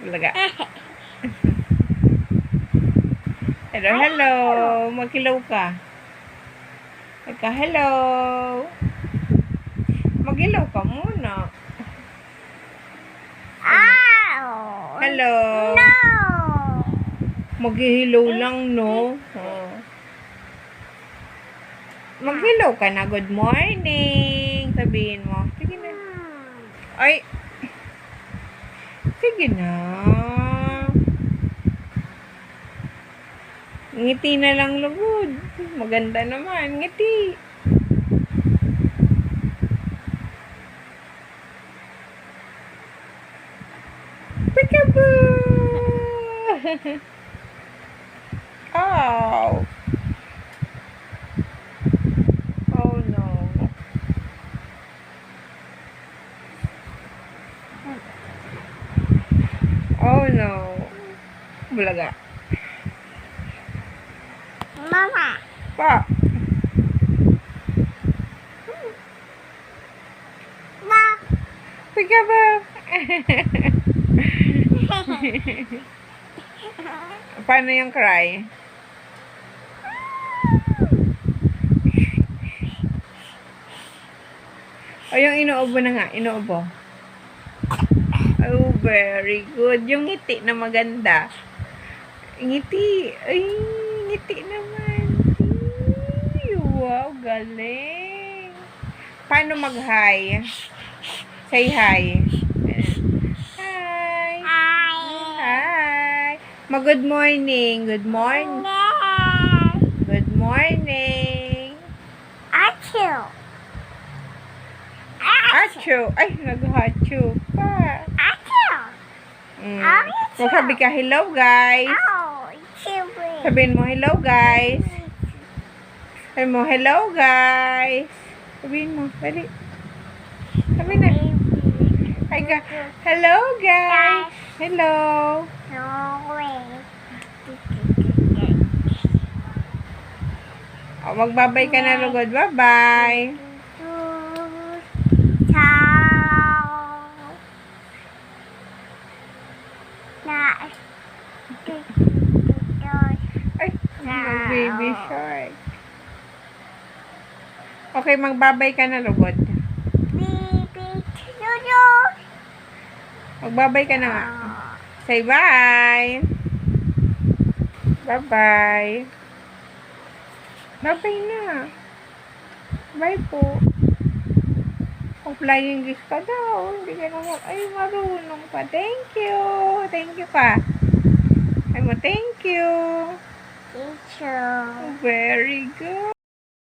Laga. Hello, hello. Mag-hello ka. Hello. Mag-hello ka muna. Hello. No. Mag-hello lang, no? Oh. Mag-hello ka na. Good morning. Sabihin mo. Sige na. Ay. Sige na. Ngiti na lang, lugod. Maganda naman. Ngiti. Peekaboo! Oh. Oh no. Oh no. Bulaga. Mama. Pa. Ma. Peekaboo! Paano yung cry? O yung inuubo na nga, inuubo. Oh, very good. Yung ngiti na maganda. Ngiti. Ay, ngiti naman. Ay, wow, galing. Paano mag-hi? Say hi. Hi. Hi. Mag-good morning. Good morning. Good morning. Achoo. Achoo. Ay, nag-achoo pa. Achoo. Magsabi ka, hello guys. Oh, children. Sabihin mo, hello guys. Sabihin mo, hello guys. Sabihin mo, dali. Sabihin na. Ay ka, hello guys. Hello. No way. O, magbabay ka na, lugod. Bye-bye. Ciao. Ay, baby shark. Okay, magbabay ka na, lugod. Magbabay ka na nga. Say bye. Bye-bye. Bye-bye na. Bye po. Flying kiss ka daw. Hindi ka naman. Ay, marunong pa. Thank you. Thank you pa. Ay mo, thank you. Teacher. Very good.